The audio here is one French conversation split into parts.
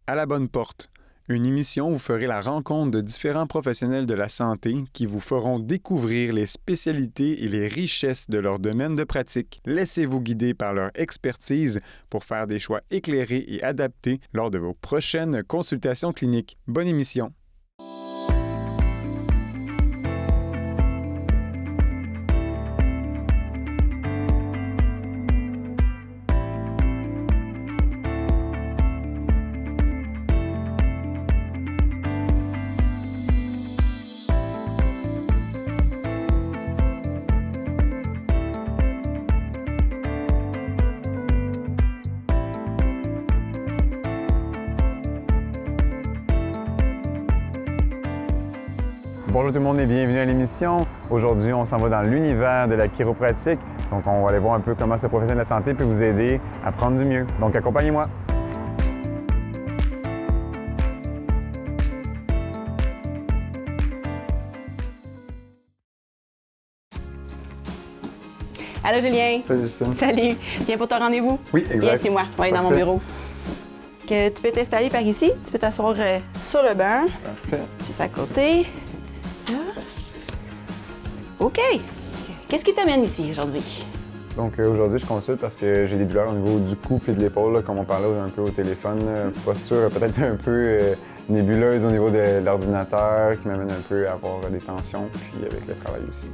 À la bonne porte, une émission où vous ferez la rencontre de différents professionnels de la santé qui vous feront découvrir les spécialités et les richesses de leur domaine de pratique. Laissez-vous guider par leur expertise pour faire des choix éclairés et adaptés lors de vos prochaines consultations cliniques. Bonne émission! Bonjour tout le monde et bienvenue à l'émission. Aujourd'hui, on s'en va dans l'univers de la chiropratique. Donc, on va aller voir un peu comment ce professionnel de la santé peut vous aider à prendre du mieux. Donc, accompagnez-moi. Allô Julien. Salut Justine. Salut. Viens pour ton rendez-vous? Oui, exact. Viens, c'est moi. On va aller dans mon bureau. Que tu peux t'installer par ici. Tu peux t'asseoir sur le banc. Parfait. Juste à côté. Ça. OK. Qu'est-ce qui t'amène ici aujourd'hui? Donc, aujourd'hui, je consulte parce que j'ai des douleurs au niveau du cou et de l'épaule, là, comme on parlait un peu au téléphone. Posture peut-être un peu nébuleuse au niveau de l'ordinateur qui m'amène un peu à avoir des tensions, puis avec le travail aussi.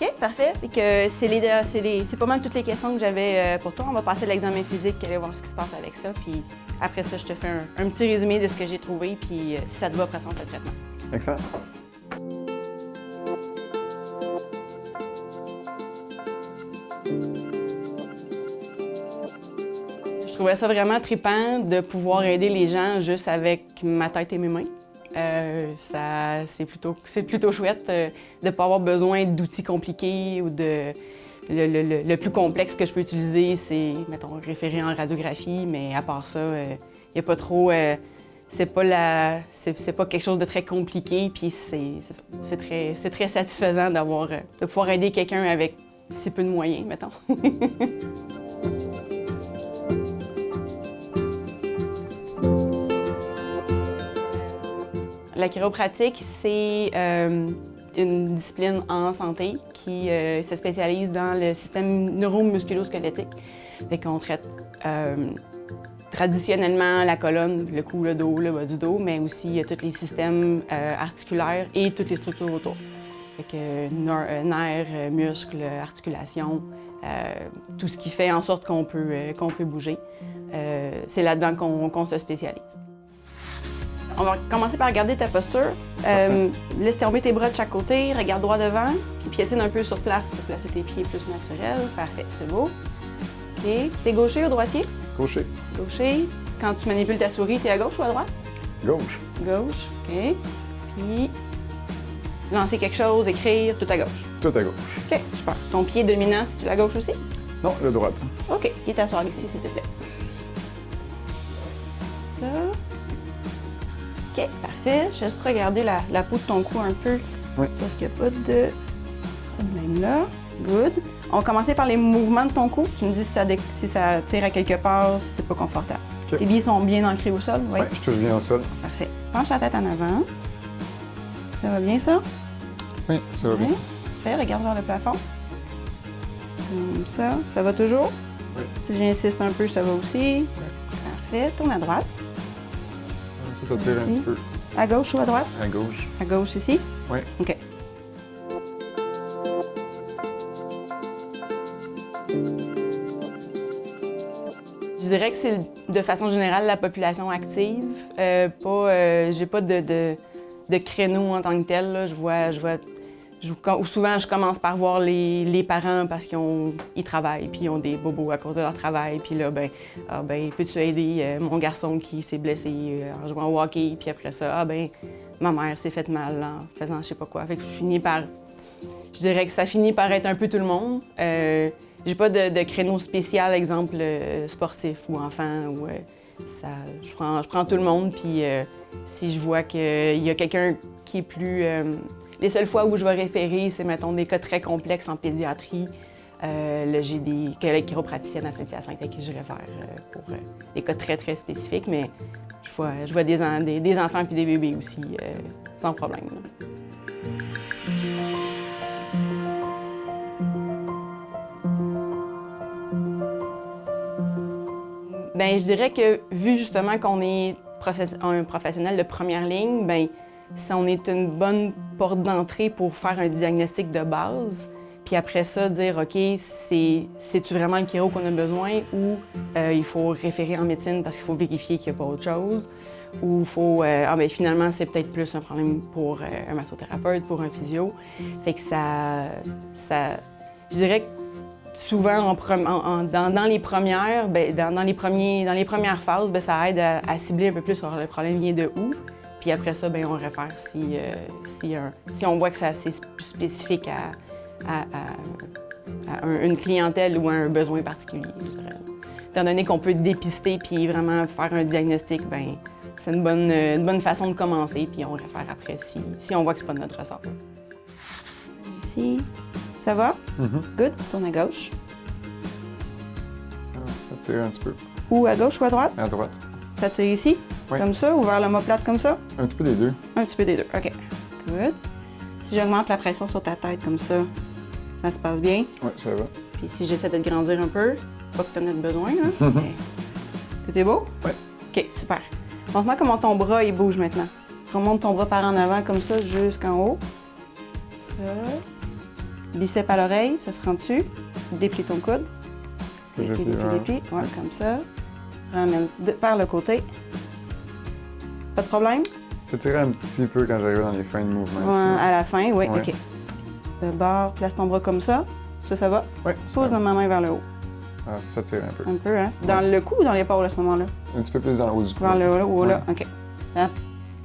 OK, parfait. Fait que c'est pas mal toutes les questions que j'avais pour toi. On va passer l'examen physique, aller voir ce qui se passe avec ça. Puis après ça, je te fais un petit résumé de ce que j'ai trouvé. Puis si ça te va, après ça, on fait le traitement. Excellent. Je trouvais ça vraiment trippant de pouvoir aider les gens juste avec ma tête et mes mains. C'est plutôt chouette de ne pas avoir besoin d'outils compliqués ou de... Le plus complexe que je peux utiliser, c'est, mettons, référé en radiographie, mais à part ça, il n'y a pas trop... c'est pas quelque chose de très compliqué, puis c'est très satisfaisant de pouvoir aider quelqu'un avec si peu de moyens, mettons. La chiropratique, c'est une discipline en santé qui se spécialise dans le système neuromusculo-squelettique. Fait qu'on traite traditionnellement la colonne, le cou, le dos, le bas du dos, mais aussi tous les systèmes articulaires et toutes les structures autour. Fait que nerfs, muscles, articulations, tout ce qui fait en sorte qu'on peut bouger. C'est là-dedans qu'on se spécialise. On va commencer par regarder ta posture. Laisse tomber tes bras de chaque côté, regarde droit devant, puis piétine un peu sur place pour placer tes pieds plus naturels. Parfait, c'est beau. OK. T'es gaucher ou droitier? Gaucher. Gaucher. Quand tu manipules ta souris, t'es à gauche ou à droite? Gauche. Gauche, OK. Puis, lancer quelque chose, écrire, tout à gauche. Tout à gauche. OK, super. Ton pied dominant, c'est-tu à gauche aussi? Non, le droite. OK. Viens t'asseoir ici, s'il te plaît. Ça. OK, parfait. Juste regarder la peau de ton cou un peu. Oui. Sauf qu'il n'y a pas de problème là. Good. On va commencer par les mouvements de ton cou. Tu me dis si ça tire à quelque part, si c'est pas confortable. Okay. Tes pieds sont bien ancrés au sol? Oui, je touche bien au sol. Parfait. Penche la tête en avant. Ça va bien, ça? Oui, ça va bien. Parfait. Regarde vers le plafond. Comme ça. Ça va toujours? Oui. Si j'insiste un peu, ça va aussi? Oui. Parfait. Tourne à droite. Ça tire un petit peu. À gauche ou à droite? À gauche. À gauche ici? Oui. OK. Je dirais que c'est de façon générale la population active. J'ai pas de créneau en tant que tel. Là. Souvent, je commence par voir les parents parce qu'ils travaillent, puis ils ont des bobos à cause de leur travail. Puis là, peux-tu aider mon garçon qui s'est blessé en jouant au hockey? Puis après ça, ma mère s'est faite mal en faisant je sais pas quoi. Fait que je dirais que ça finit par être un peu tout le monde. J'ai pas de créneau spécial, exemple sportif ou enfant. Je prends tout le monde, puis si je vois qu'il y a quelqu'un qui est plus... les seules fois où je vais référer, c'est, mettons, des cas très complexes en pédiatrie, J'ai des collègues chiropraticiennes à Saint-Hyacinthe à qui je réfère pour des cas très, très spécifiques, mais je vois des enfants et des bébés aussi, sans problème. Bien, je dirais que vu justement qu'on est un professionnel de première ligne, bien, on est une bonne porte d'entrée pour faire un diagnostic de base. Puis après ça, dire, OK, c'est-tu vraiment le chiro qu'on a besoin ou il faut référer en médecine parce qu'il faut vérifier qu'il n'y a pas autre chose. Ou il faut, ben, finalement, c'est peut-être plus un problème pour un massothérapeute, pour un physio. Fait que je dirais que souvent, dans les premières, dans les premières phases, bien, ça aide à cibler un peu plus sur le problème vient de où. Puis après ça, bien, on réfère si on voit que c'est assez spécifique à une clientèle ou à un besoin particulier, je dirais. Étant donné qu'on peut dépister puis vraiment faire un diagnostic, bien, c'est une bonne façon de commencer, puis on réfère après si on voit que c'est pas de notre ressort. Ici. Ça va? Good. Tourne à gauche. Ça tire un petit peu. Ou à gauche ou à droite? À droite. Ça tire ici? Oui. Comme ça? Ou vers l'omoplate comme ça? Un petit peu des deux. Un petit peu des deux. OK. Good. Si j'augmente la pression sur ta tête comme ça se passe bien? Oui, ça va. Puis si j'essaie de te grandir un peu, pas que tu en aies besoin, hein? Mais... Tout est beau? Oui. OK, super. Montre-moi comment ton bras il bouge maintenant. Remonte ton bras par en avant comme ça jusqu'en haut. Ça. Biceps à l'oreille, ça se rend dessus. Déplie ton coude. Déplie. Ouais, comme ça. Ramène vers le côté. Pas de problème? Ça tirait un petit peu quand j'arrivais dans les fins de mouvement. Ouais, à la fin, oui, Ouais. OK. De bord, place ton bras comme ça. Ça va? Oui. Pose ma main vers le haut. Ah, ça tire un peu. Un peu, hein? Dans le cou ou dans l'épaule à ce moment-là? Un petit peu plus dans le haut du cou. Vers le haut, là? Ouais. OK. Là,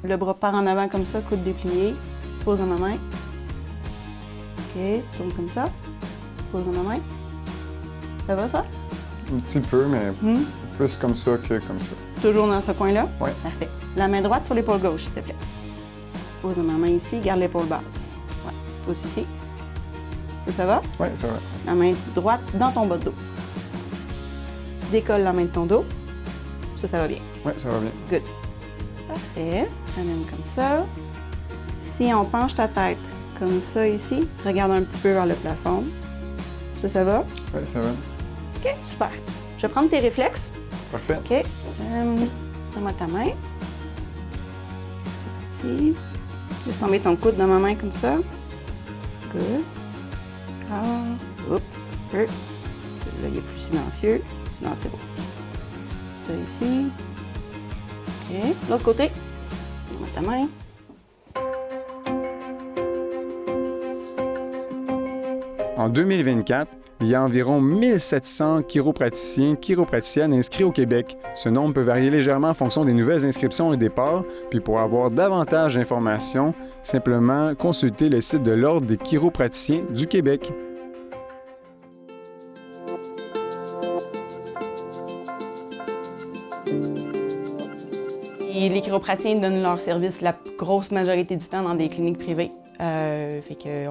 le bras part en avant comme ça, coude déplié. Pose dans ma main. OK, tourne comme ça. Pose dans ma main. Ça va, ça? Un petit peu, mais plus comme ça que comme ça. Toujours dans ce coin-là? Oui. Parfait. La main droite sur l'épaule gauche, s'il te plaît. Pose ma main ici, garde l'épaule basse. Ouais. Pose ici. Ça va? Oui, ça va. La main droite dans ton bas de dos. Décolle la main de ton dos. Ça va bien. Oui, ça va bien. Good. Parfait. Ramène comme ça. Si on penche ta tête comme ça ici, regarde un petit peu vers le plafond. Ça va? Oui, ça va. OK, super. Je vais prendre tes réflexes. Parfait. OK. Donne-moi ta main. C'est parti. Laisse tomber ton coude dans ma main comme ça. Good. Ah. Oups. Celui-là, il est plus silencieux. Non, c'est bon. Ça ici. OK. L'autre côté. Donne-moi ta main. En 2024, il y a environ 1700 chiropraticiennes inscrits au Québec. Ce nombre peut varier légèrement en fonction des nouvelles inscriptions et départs, puis pour avoir davantage d'informations, simplement consulter le site de l'Ordre des chiropraticiens du Québec. Les chiropraticiens donnent leur service la grosse majorité du temps dans des cliniques privées. Fait que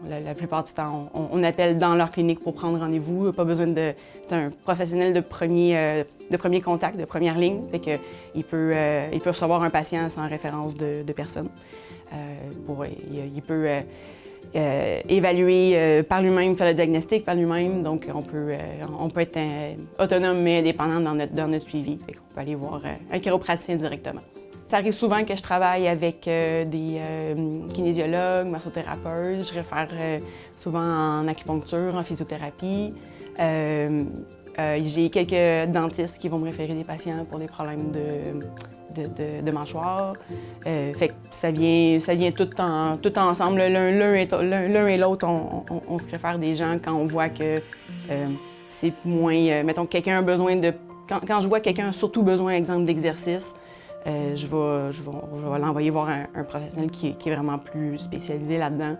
la plupart du temps, on appelle dans leur clinique pour prendre rendez-vous. Pas besoin c'est un professionnel de premier contact, de première ligne. Fait que il peut recevoir un patient sans référence de personne. Il peut évaluer par lui-même, faire le diagnostic par lui-même. Donc, on peut être autonome mais indépendant dans notre suivi. Fait qu'on peut aller voir un chiropraticien directement. Ça arrive souvent que je travaille avec des kinésiologues, massothérapeutes. Je réfère souvent en acupuncture, en physiothérapie. J'ai quelques dentistes qui vont me référer des patients pour des problèmes de mâchoire. Fait que ça vient tout ensemble. L'un et l'autre, on se réfère des gens quand on voit que c'est moins... mettons que quelqu'un a besoin de... Quand je vois que quelqu'un a surtout besoin, exemple, d'exercice, je vais l'envoyer voir un professionnel qui est vraiment plus spécialisé là-dedans.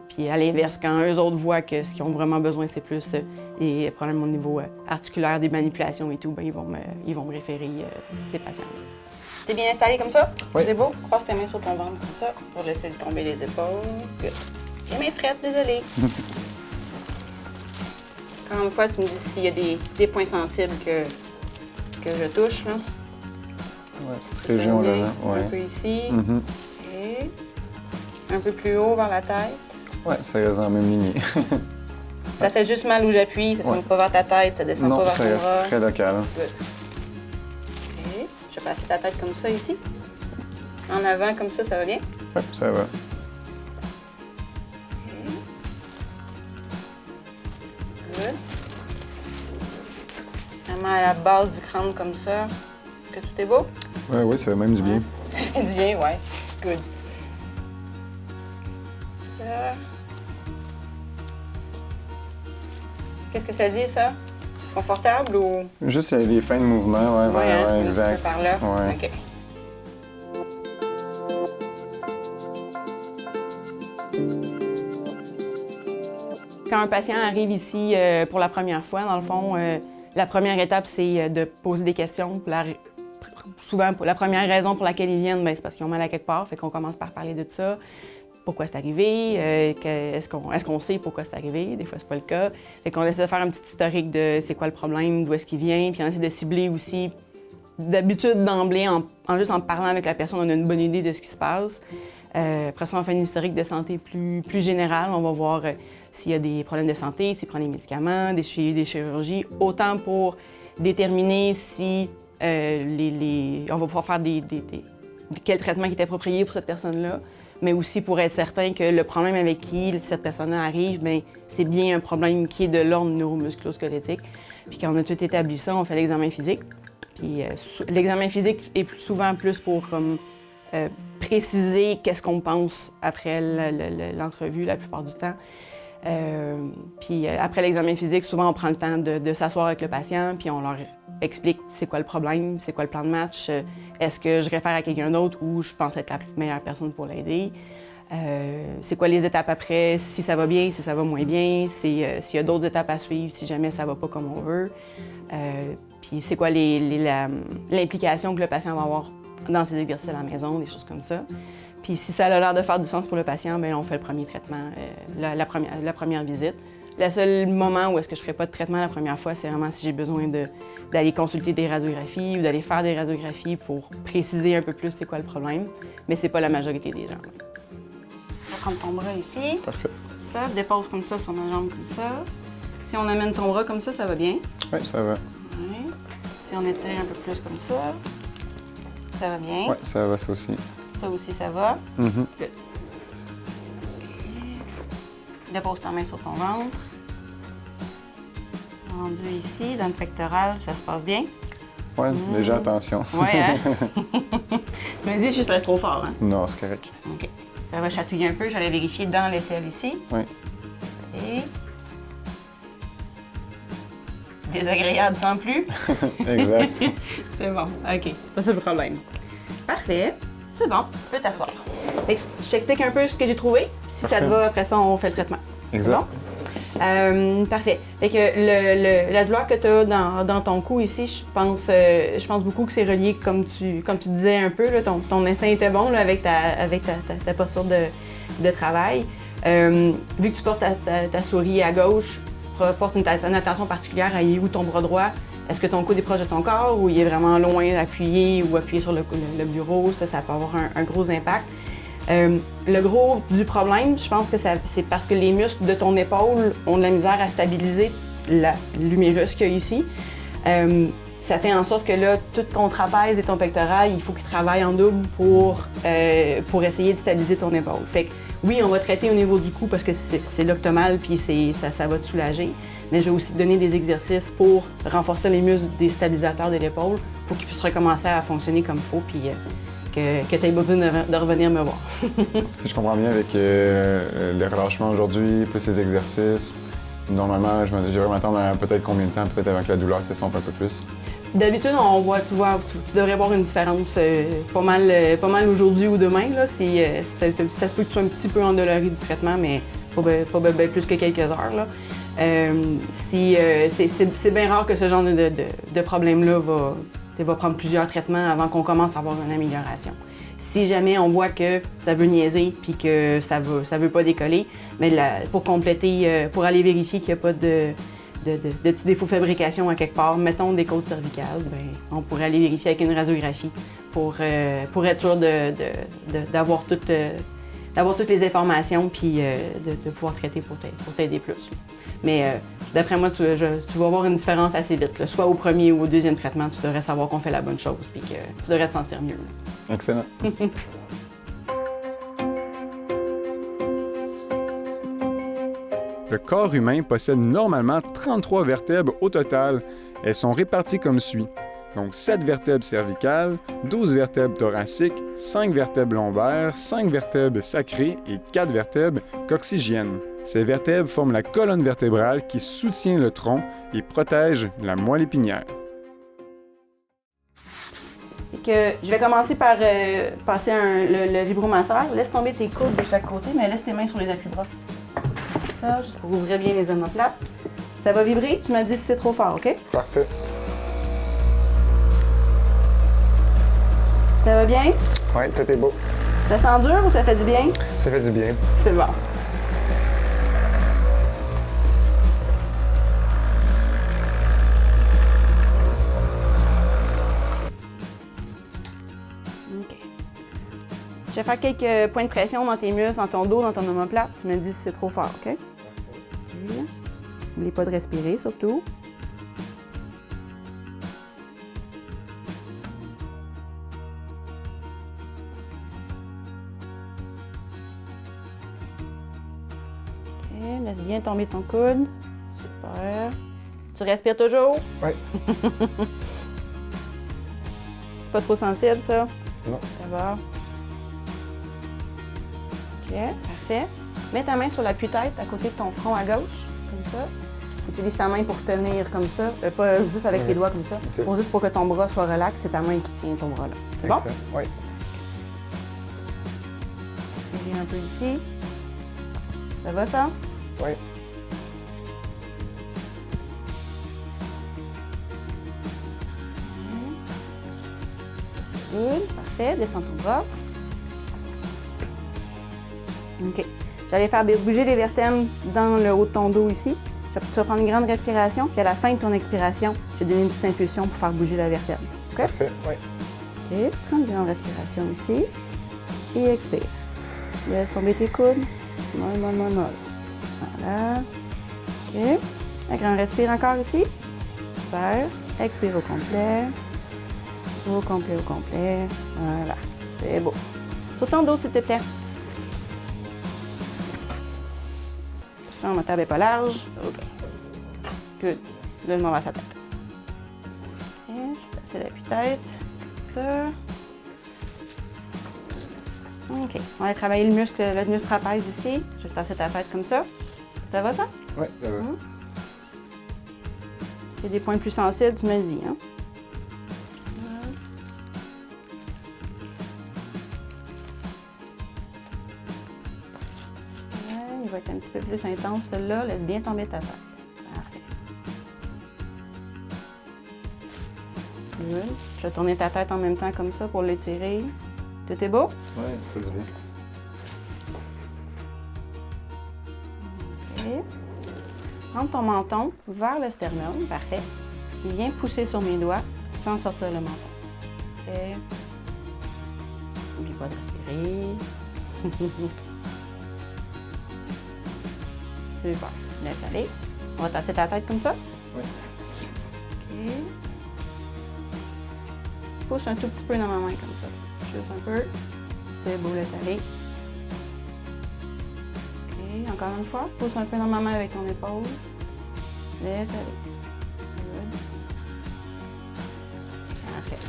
Puis à l'inverse, quand eux autres voient que ce qu'ils ont vraiment besoin, c'est plus des problèmes au niveau articulaire, des manipulations et tout, bien, ils vont me référer ces patients. T'es bien installé comme ça? Oui. C'est beau? Croise tes mains sur ton ventre comme ça pour laisser tomber les épaules. Good. Les mains frettes, désolée. Encore une fois, tu me dis s'il y a des points sensibles que je touche. Là. Ouais, cette région-là. Ouais. Un peu ici. Mm-hmm. Et un peu plus haut vers la tête. Ouais, ça reste dans la même lignée. Ça fait juste mal où j'appuie, ça ne va pas vers ta tête, ça descend non, pas vers ça ton reste bras. très local. Good. OK. Je vais passer ta tête comme ça ici. En avant, comme ça va bien? Oui, ça va. OK. Good. Vraiment à la base du crâne comme ça. Est-ce que tout est beau? Oui, ça fait même du bien. Du bien, ouais. Good. Ça. Qu'est-ce que ça dit, ça? Confortable ou... Juste les fins de mouvement, ouais, hein, exact. Un petit peu par là. Ouais. OK. Quand un patient arrive ici pour la première fois, dans le fond, la première étape, c'est de poser des questions. Souvent, la première raison pour laquelle ils viennent, c'est parce qu'ils ont mal à quelque part. Fait qu'on commence par parler de ça. Pourquoi c'est arrivé? Est-ce qu'on sait pourquoi c'est arrivé? Des fois, c'est pas le cas. Fait qu'on essaie de faire un petit historique de c'est quoi le problème, d'où est-ce qu'il vient, puis on essaie de cibler aussi. D'habitude, d'emblée, juste en parlant avec la personne, on a une bonne idée de ce qui se passe. Après ça, on fait un historique de santé plus général. On va voir s'il y a des problèmes de santé, s'il prend des médicaments, des chirurgies, autant pour déterminer si on va pouvoir faire quel traitement qui est approprié pour cette personne-là, mais aussi pour être certain que le problème avec qui cette personne-là arrive, c'est bien un problème qui est de l'ordre neuromusculo-squelettique. Puis quand on a tout établi ça, on fait l'examen physique. Puis l'examen physique est souvent plus pour préciser qu'est-ce qu'on pense après l'entrevue la plupart du temps. Puis après l'examen physique, souvent on prend le temps de s'asseoir avec le patient, puis on leur explique c'est quoi le problème, c'est quoi le plan de match, est-ce que je réfère à quelqu'un d'autre ou je pense être la meilleure personne pour l'aider. C'est quoi les étapes après, si ça va bien, si ça va moins bien, s'il y a d'autres étapes à suivre, si jamais ça va pas comme on veut. Puis c'est quoi l'implication que le patient va avoir dans ses exercices à la maison, des choses comme ça. Puis si ça a l'air de faire du sens pour le patient, on fait le premier traitement, la première visite. Le seul moment où est-ce que je ne ferai pas de traitement la première fois, c'est vraiment si j'ai besoin d'aller consulter des radiographies ou d'aller faire des radiographies pour préciser un peu plus c'est quoi le problème. Mais c'est pas la majorité des gens. On va prendre ton bras ici. Parfait. Ça, dépose comme ça sur ma jambe comme ça. Si on amène ton bras comme ça va bien. Oui, ça va. Ouais. Si on étire un peu plus comme ça va bien. Oui, ça va, ça aussi. Ça aussi, ça va. Mm-hmm. Good. Dépose ta main sur ton ventre. Rendu ici, dans le pectoral, ça se passe bien? Oui, déjà attention. Oui, hein? Tu me dis si je presse trop fort, hein? Non, c'est correct. OK. Ça va chatouiller un peu. J'allais vérifier dans l'aisselle ici. Oui. Et... désagréable sans plus. Exact. C'est bon. OK. C'est pas ça le problème. Parfait. C'est bon. Tu peux t'asseoir. Je t'explique un peu ce que j'ai trouvé. Si ça te va, après ça, on fait le traitement. Exact. Bon? Parfait. Fait que la douleur que tu as dans ton cou ici, je pense beaucoup que c'est relié, comme tu disais un peu, là, ton instinct était bon là, avec ta posture de travail. Vu que tu portes ta souris à gauche, porte une attention particulière à où ton bras droit. Est-ce que ton coude est proche de ton corps ou il est vraiment loin appuyé ou appuyé sur le bureau? Ça peut avoir un gros impact. Le gros du problème, je pense que c'est parce que les muscles de ton épaule ont de la misère à stabiliser l'humérus qu'il y a ici. Ça fait en sorte que là, tout ton trapèze et ton pectoral, il faut qu'ils travaillent en double pour essayer de stabiliser ton épaule. Fait que, oui, on va traiter au niveau du cou parce que c'est là que t'as mal puis ça va te soulager. Mais je vais aussi te donner des exercices pour renforcer les muscles des stabilisateurs de l'épaule pour qu'ils puissent recommencer à fonctionner comme il faut puis que tu aies besoin de revenir me voir. Si je comprends bien avec le relâchement aujourd'hui, plus les exercices, normalement, j'ai vraiment attendre peut-être combien de temps, peut-être avant que la douleur s'estompe un peu plus? D'habitude, tu devrais voir une différence pas mal aujourd'hui ou demain. Là. Ça se peut que tu sois un petit peu endolori du traitement, mais pas plus que quelques heures. Là. C'est bien rare que ce genre de problème-là va prendre plusieurs traitements avant qu'on commence à avoir une amélioration. Si jamais on voit que ça veut niaiser puis que ça veut pas décoller, mais pour compléter, pour aller vérifier qu'il n'y a pas de petits défauts de fabrication à quelque part, mettons des côtes cervicales, bien, on pourrait aller vérifier avec une radiographie pour être sûr d'avoir toutes les informations puis de pouvoir traiter pour t'aider plus. Mais d'après moi, tu vas voir une différence assez vite. Là. Soit au premier ou au deuxième traitement, tu devrais savoir qu'on fait la bonne chose et que tu devrais te sentir mieux. Là. Excellent. Le corps humain possède normalement 33 vertèbres au total. Elles sont réparties comme suit. Donc 7 vertèbres cervicales, 12 vertèbres thoraciques, 5 vertèbres lombaires, 5 vertèbres sacrées et 4 vertèbres coccygiennes. Ces vertèbres forment la colonne vertébrale qui soutient le tronc et protège la moelle épinière. Je vais commencer par passer le vibromasseur. Laisse tomber tes coudes de chaque côté, mais laisse tes mains sur les appuis-bras. Ça, juste pour ouvrir bien les omoplates. Ça va vibrer, tu m'as dit si c'est trop fort, OK? Parfait. Ça va bien? Oui, tout est beau. Ça sent dur ou ça fait du bien? Ça fait du bien. C'est bon. OK. Je vais faire quelques points de pression dans tes muscles, dans ton dos, dans ton omoplate. Tu me dis si c'est trop fort, OK? OK. N'oubliez pas de respirer, surtout. OK. Laisse bien tomber ton coude. Super. Tu respires toujours? Oui. Pas trop sensible, ça? Non. Ça va. OK, parfait. Mets ta main sur l'appui-tête à côté de ton front à gauche, comme ça. Utilise ta main pour tenir comme ça, pas juste avec tes doigts comme ça. OK. Juste pour que ton bras soit relax, c'est ta main qui tient ton bras là. C'est bon? Excellent. Oui. Tirer un peu ici. Ça va, ça? Oui. Good, parfait. Descends ton bras. OK. J'allais faire bouger les vertèbres dans le haut de ton dos ici. Tu vas prendre une grande respiration, puis à la fin de ton expiration, je vais donner une petite impulsion pour faire bouger la vertèbre. OK? Parfait. Oui. OK. Prends une grande respiration ici. Et expire. Laisse tomber tes coudes. Molle. Voilà. OK. La grande respire encore ici. Super. Expire au complet. Au complet. Voilà. C'est beau. Sur ton dos, s'il te plaît. Ça, ma table n'est pas large. OK. Good. Là, je m'en vais à sa tête. OK. Je vais placer l'appui-tête. Ça. OK. On va travailler le muscle trapèze ici. Je vais tasser ta tête comme ça. Ça va, ça? Oui, ça va. Il y a des points plus sensibles, tu me le dis, hein? Il va être un petit peu plus intense, celui-là. Laisse bien tomber ta tête. Parfait. Good. Je vais tourner ta tête en même temps comme ça pour l'étirer. Tout est beau? Oui, ça fait du bien. OK. Prends ton menton vers le sternum. Parfait. Puis viens pousser sur mes doigts sans sortir le menton. Parfait. N'oublie pas de respirer. Super. Laisse aller. On va tasser ta tête comme ça. Oui. OK. Pousse un tout petit peu dans ma main comme ça. Juste un peu. C'est beau, laisse aller. OK. Encore une fois. Pousse un peu dans ma main avec ton épaule. Laisse aller. Good. Parfait.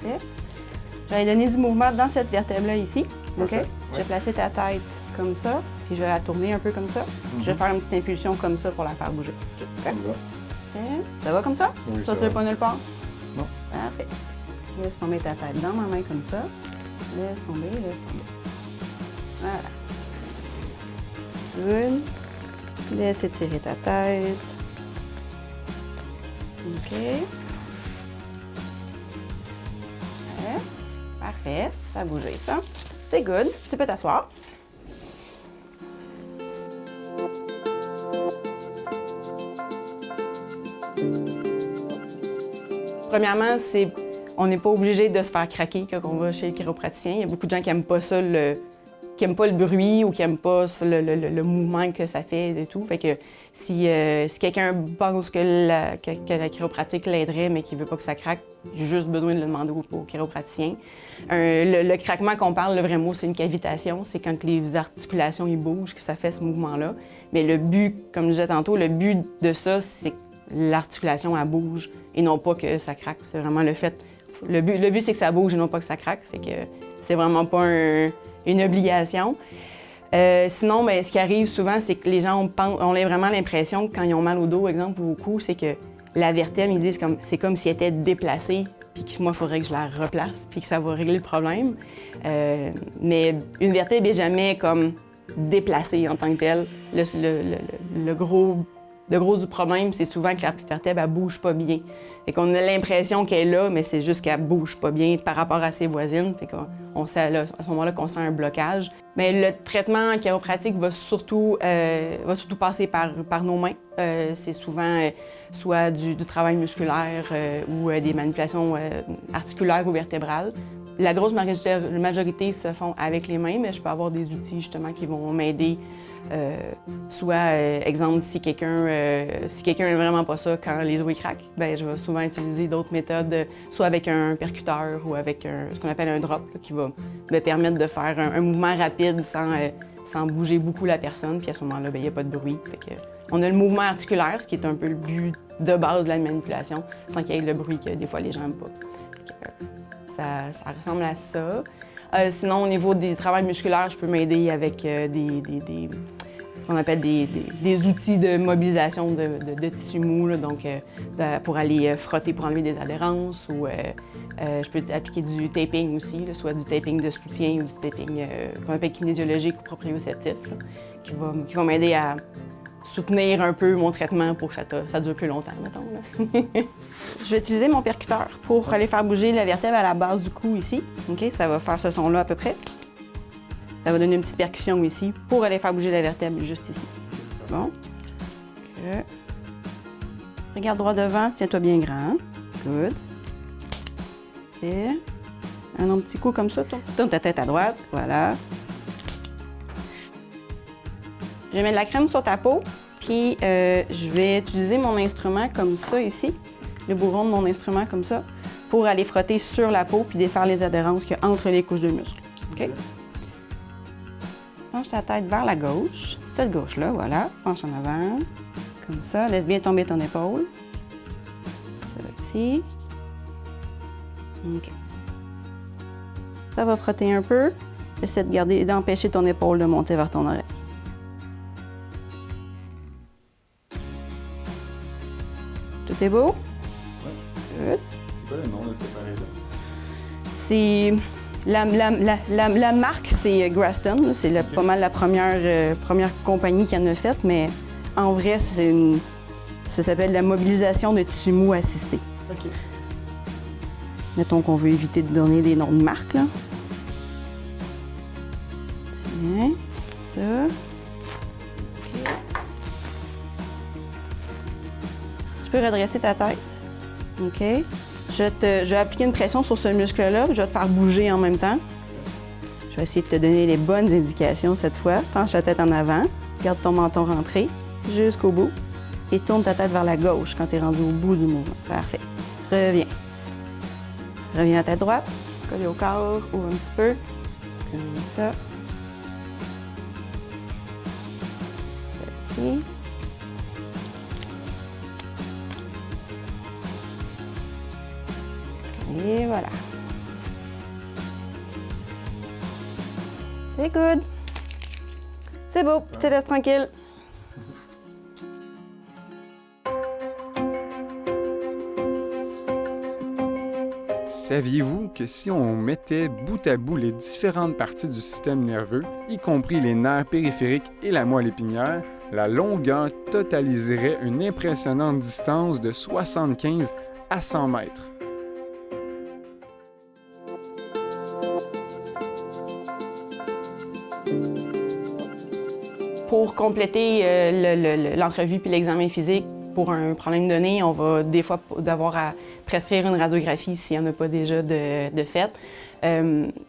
OK. Je vais donner du mouvement dans cette vertèbre-là ici. OK? Parfait. Je vais placer ta tête comme ça, puis je vais la tourner un peu comme ça. Je vais faire une petite impulsion comme ça pour la faire bouger. OK? Ça me va. OK. Ça va comme ça? Oui, Ça ça tire va. pas nulle part? Non. Parfait. Laisse tomber ta tête dans ma main comme ça. Laisse tomber. Voilà. Good. Laisse étirer ta tête. OK. Ouais. Parfait. Ça a bougé, ça. C'est good. Tu peux t'asseoir. Premièrement, on n'est pas obligé de se faire craquer quand on va chez le chiropraticien. Il y a beaucoup de gens qui n'aiment pas ça, qui n'aiment pas le bruit ou qui n'aiment pas le mouvement que ça fait et tout. Fait que si quelqu'un pense que la chiropratique l'aiderait mais qu'il ne veut pas que ça craque, j'ai juste besoin de le demander au chiropraticien. Le craquement qu'on parle, le vrai mot, c'est une cavitation. C'est quand les articulations ils bougent que ça fait ce mouvement-là. Mais le but, comme je disais tantôt, le but de ça, c'est que l'articulation, elle bouge et non pas que ça craque. C'est vraiment le fait. Le but, c'est que ça bouge et non pas que ça craque. Fait que c'est vraiment pas une obligation. Sinon, bien, ce qui arrive souvent, c'est que les gens ont vraiment l'impression que quand ils ont mal au dos, exemple, ou au cou, c'est que la vertèbre, ils disent c'est comme si elle était déplacée, puis que moi, il faudrait que je la replace, puis que ça va régler le problème. Mais une vertèbre n'est jamais comme déplacée en tant que telle. Le gros du problème, c'est souvent que la vertèbre, elle bouge pas bien. Fait qu'on a l'impression qu'elle est là, mais c'est juste qu'elle bouge pas bien par rapport à ses voisines. Fait qu'on sait à ce moment-là qu'on sent un blocage. Mais le traitement chiropratique va surtout passer par nos mains. C'est souvent soit du travail musculaire ou des manipulations articulaires ou vertébrales. La grosse majorité se font avec les mains, mais je peux avoir des outils justement qui vont m'aider. Exemple, si quelqu'un n'aime vraiment pas ça quand les os craquent, ben je vais souvent utiliser d'autres méthodes, soit avec un percuteur ou avec ce qu'on appelle un drop, là, qui va me permettre de faire un mouvement rapide sans bouger beaucoup la personne. Puis à ce moment-là, il n'y a pas de bruit. Fait que, on a le mouvement articulaire, ce qui est un peu le but de base de la manipulation, sans qu'il y ait le bruit que des fois les gens n'aiment pas. Ça ressemble à ça. Sinon, au niveau des travails musculaires, je peux m'aider avec qu'on appelle des outils de mobilisation de tissu mou, là, donc pour aller frotter pour enlever des adhérences ou je peux appliquer du taping aussi, là, soit du taping de soutien ou du taping qu'on appelle kinésiologique ou proprioceptif, là, qui va m'aider à soutenir un peu mon traitement pour que ça dure plus longtemps, mettons. Là. Je vais utiliser mon percuteur pour aller faire bouger la vertèbre à la base du cou ici. OK, ça va faire ce son-là à peu près. Ça va donner une petite percussion ici pour aller faire bouger la vertèbre juste ici. Bon. OK. Regarde droit devant, tiens-toi bien grand. Good. Et un autre petit coup comme ça, tourne ta tête à droite. Voilà. Je vais mettre de la crème sur ta peau, puis je vais utiliser mon instrument comme ça ici, le bourron de mon instrument comme ça, pour aller frotter sur la peau puis défaire les adhérences qu'il y a entre les couches de muscles. OK? Penche ta tête vers la gauche, cette gauche-là, voilà. Penche en avant, comme ça. Laisse bien tomber ton épaule. Ça ici. OK. Ça va frotter un peu. Essaie d'empêcher ton épaule de monter vers ton oreille. Tout est beau? Oui. Good. C'est quoi le nom de cet appareil-là? C'est la marque, c'est Graston. C'est pas mal la première compagnie qui en a fait, mais en vrai, ça s'appelle la mobilisation de tissu mou assisté. OK. Mettons qu'on veut éviter de donner des noms de marques, là. Tiens, ça. OK. Tu peux redresser ta tête. OK. Je vais appliquer une pression sur ce muscle-là, je vais te faire bouger en même temps. Je vais essayer de te donner les bonnes indications cette fois. Penche la tête en avant, garde ton menton rentré jusqu'au bout et tourne ta tête vers la gauche quand tu es rendu au bout du mouvement. Parfait. Reviens. Reviens à tête droite, collé au corps, ouvre un petit peu, comme ça. Ceci. Et voilà. C'est good. C'est beau, je te laisse tranquille. Saviez-vous que si on mettait bout à bout les différentes parties du système nerveux, y compris les nerfs périphériques et la moelle épinière, la longueur totaliserait une impressionnante distance de 75 à 100 mètres? Pour compléter l'entrevue puis l'examen physique, pour un problème donné, on va des fois devoir à prescrire une radiographie s'il n'y en a pas déjà de fait.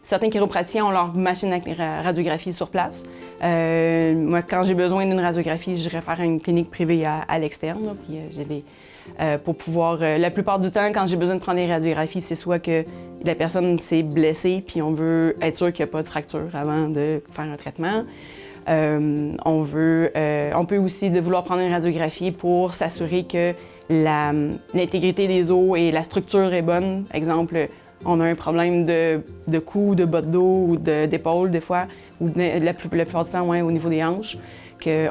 Certains chiropraticiens ont leur machine à radiographie sur place. Moi, quand j'ai besoin d'une radiographie, je réfère à une clinique privée à l'externe. Là, puis pour pouvoir, la plupart du temps, quand j'ai besoin de prendre des radiographies, c'est soit que la personne s'est blessée, puis on veut être sûr qu'il n'y a pas de fracture avant de faire un traitement. On peut aussi vouloir prendre une radiographie pour s'assurer que l'intégrité des os et la structure est bonne. Exemple, on a un problème de cou, de bas de dos ou d'épaule des fois, ou la plupart du temps au niveau des hanches.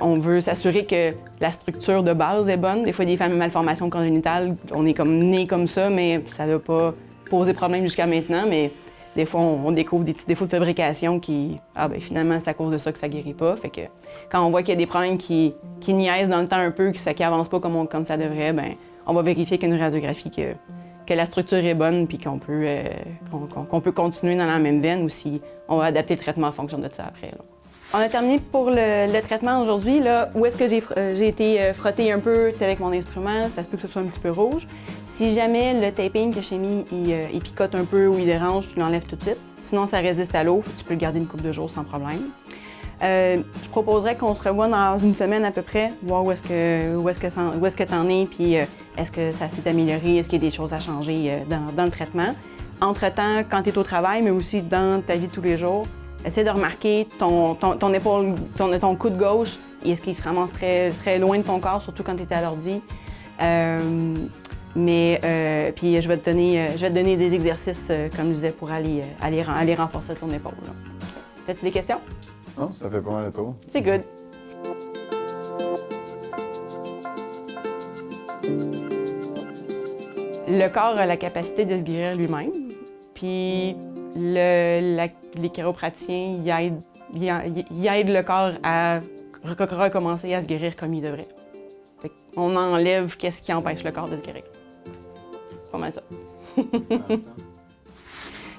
On veut s'assurer que la structure de base est bonne. Des fois, des malformations congénitales, on est comme né comme ça, mais ça ne va pas poser problème jusqu'à maintenant. Mais des fois, on découvre des petits défauts de fabrication qui, finalement, c'est à cause de ça que ça ne guérit pas. Fait que quand on voit qu'il y a des problèmes qui niaisent dans le temps un peu, qui n'avancent pas comme ça devrait, on va vérifier qu'il y a une radiographie que la structure est bonne puis qu'on peut continuer dans la même veine ou si on va adapter le traitement en fonction de ça après. Là. On a terminé pour le traitement aujourd'hui. Où est-ce que j'ai été frotter un peu avec mon instrument, ça se peut que ce soit un petit peu rouge. Si jamais le taping que j'ai mis, il picote un peu ou il dérange, tu l'enlèves tout de suite. Sinon, ça résiste à l'eau, tu peux le garder une couple de jours sans problème. Je proposerais qu'on se revoie dans une semaine à peu près, voir où est-ce que t'en es, puis est-ce que ça s'est amélioré, est-ce qu'il y a des choses à changer dans le traitement. Entre-temps, quand tu es au travail, mais aussi dans ta vie de tous les jours, essaie de remarquer ton épaule, ton coude gauche, et est-ce qu'il se ramasse très, très loin de ton corps, surtout quand tu es à l'ordi. Puis je vais te donner des exercices, comme je disais, pour aller renforcer ton épaule. As-tu des questions? Non, ça fait pas mal le tour. C'est good. Le corps a la capacité de se guérir lui-même, puis les chiropraticiens ils aident le corps à recommencer à se guérir comme il devrait. On enlève qu'est-ce qui empêche le corps de se guérir. C'est pas mal ça.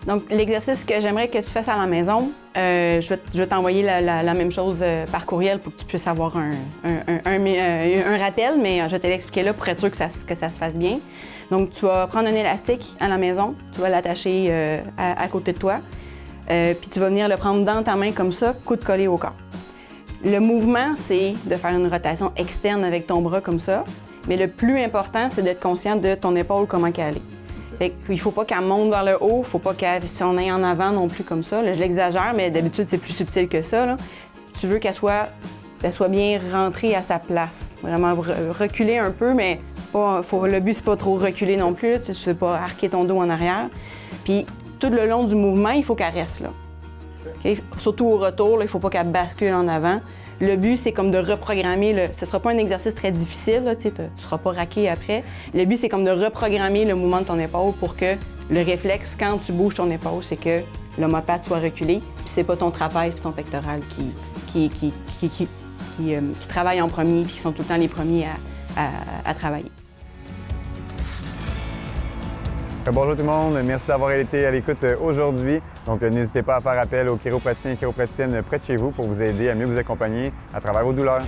Donc, l'exercice que j'aimerais que tu fasses à la maison, je vais t'envoyer la même chose par courriel pour que tu puisses avoir un rappel, mais je vais te l'expliquer là pour être sûr que ça se fasse bien. Donc, tu vas prendre un élastique à la maison, tu vas l'attacher à côté de toi, puis tu vas venir le prendre dans ta main comme ça, coude collé au corps. Le mouvement, c'est de faire une rotation externe avec ton bras comme ça, mais le plus important, c'est d'être conscient de ton épaule, comment qu'elle est. Fait qu'il ne faut pas qu'elle monte vers le haut, il ne faut pas qu'elle s'en aille en avant non plus comme ça. Là, je l'exagère, mais d'habitude, c'est plus subtil que ça. Là. Tu veux qu'elle soit bien rentrée à sa place. Vraiment reculer un peu, mais le but, c'est pas trop reculer non plus. Là. Tu ne fais pas arquer ton dos en arrière. Puis tout le long du mouvement, il faut qu'elle reste là. Okay? Surtout au retour, là, il ne faut pas qu'elle bascule en avant. Le but, c'est comme de reprogrammer. Ce ne sera pas un exercice très difficile, là, tu ne seras pas raqué après. Le but, c'est comme de reprogrammer le mouvement de ton épaule pour que le réflexe, quand tu bouges ton épaule, c'est que l'omoplate soit reculée, puis c'est pas ton trapèze et ton pectoral qui travaillent en premier, puis qui sont tout le temps les premiers à travailler. Bonjour tout le monde, merci d'avoir été à l'écoute aujourd'hui. Donc n'hésitez pas à faire appel aux chiropraticiens et chiropraticiennes près de chez vous pour vous aider à mieux vous accompagner à travers vos douleurs.